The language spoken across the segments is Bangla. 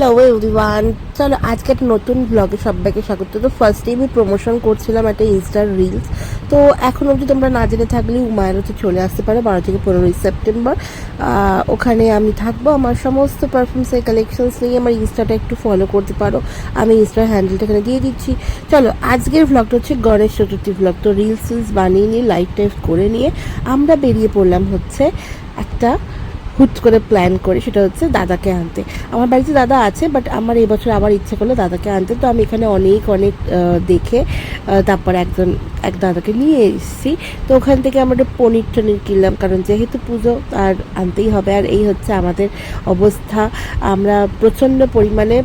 হ্যালো এভরিওয়ান, চলো আজকে একটা নতুন ব্লগে সবাইকে স্বাগত। তো ফার্স্টে আমি প্রমোশন করছিলাম একটা ইনস্টার রিলস। তো এখন অবধি তোমরা না জেনে থাকলে উমায়ের হচ্ছে চলে আসতে পারো 12 থেকে 15 সেপ্টেম্বর। ওখানে আমি থাকবো, আমার সমস্ত পারফিউমসের কালেকশনস নিয়ে আমার ইনস্টাটা একটু ফলো করতে পারো। আমি ইনস্টার হ্যান্ডেলটা এখানে দিয়ে দিচ্ছি। চলো আজকের ভ্লগটা হচ্ছে গণেশ চতুর্থী ভ্লগ। তো রিলস বানিয়ে নিয়ে লাইট টাইপ করে নিয়ে আমরা বেরিয়ে পড়লাম হচ্ছে একটা হুট করে প্ল্যান করে, সেটা হচ্ছে দাদাকে আনতে। আমার বাড়িতে দাদা আছে, বাট আমার এই বছর আবার ইচ্ছে করলো দাদাকে আনতে। তো আমি এখানে অনেক দেখে তারপর এক দাদাকে নিয়ে এসেছি। তো ওখান থেকে আমরা একটা পনির টনির কিনলাম, কারণ যেহেতু পুজো আর আনতেই হবে। আর এই হচ্ছে আমাদের অবস্থা। আমরা প্রচণ্ড পরিমাণে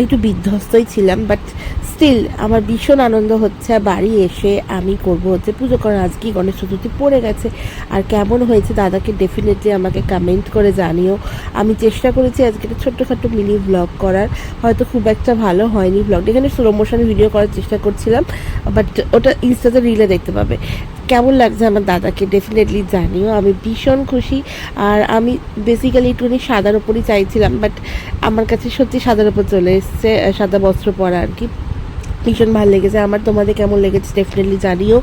একটু বিধ্বস্তই ছিলাম, বাট স্টিল আমার ভীষণ আনন্দ হচ্ছে। বাড়ি এসে আমি করবো হচ্ছে পুজো করার। আজকেই গণেশ চতুর্থী পড়ে গেছে, আর কেমন হয়েছে দাদাকে ডেফিনেটলি আমাকে কমেন্ট করে জানিও। আমি চেষ্টা করেছি আজকে একটা ছোট্টখাটো মিনি ব্লগ করার, হয়তো খুব একটা ভালো হয়নি ব্লগটা। এখানে স্লো মোশন ভিডিও করার চেষ্টা করছিলাম, বাট ওটা ইনস্টাতে রিলে দেখতে পাবে। কেমন লাগছে আমার দাদাকে ডেফিনেটলি জানিও। আমি ভীষণ খুশি। আর আমি বেসিক্যালি একটুখানি সাদার ওপরই চাইছিলাম, বাট আমার কাছে সত্যি সাদার ওপর চলে এসছে, সাদা বস্ত্র পরা আর কি। ভীষণ ভালো লেগেছে আমার। তোমাদের কেমন লেগেছে ডেফিনেটলি জানিও।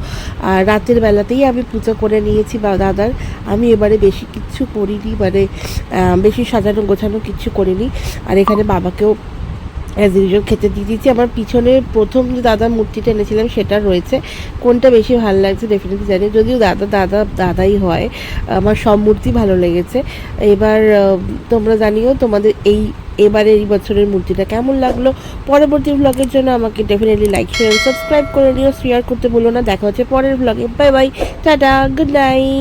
আর রাতের বেলাতেই আমি পুজো করে নিয়েছি বা দাদার। আমি এবারে বেশি কিচ্ছু করিনি, মানে বেশি সাজানো গোছানো কিচ্ছু করিনি। আর এখানে বাবাকেও অ্যাজ ইউজুয়াল খেতে দিয়ে দিচ্ছি। আমার পিছনে প্রথম যে দাদার মূর্তিটা এনেছিলাম সেটা রয়েছে। কোনটা বেশি ভালো লাগছে ডেফিনেটলি জানি, যদিও দাদাই হয়। আমার সব মূর্তি ভালো লেগেছে। এবার তোমরা জানিও তোমাদের এবারের এই বছরের মূর্তিটা কেমন লাগলো। পরবর্তী ব্লগের জন্য আমাকে ডেফিনেটলি লাইক শেয়ার সাবস্ক্রাইব করে নিও, শেয়ার করতে বলো না। দেখা হচ্ছে পরের ব্লগে। Bye bye, tata, good night.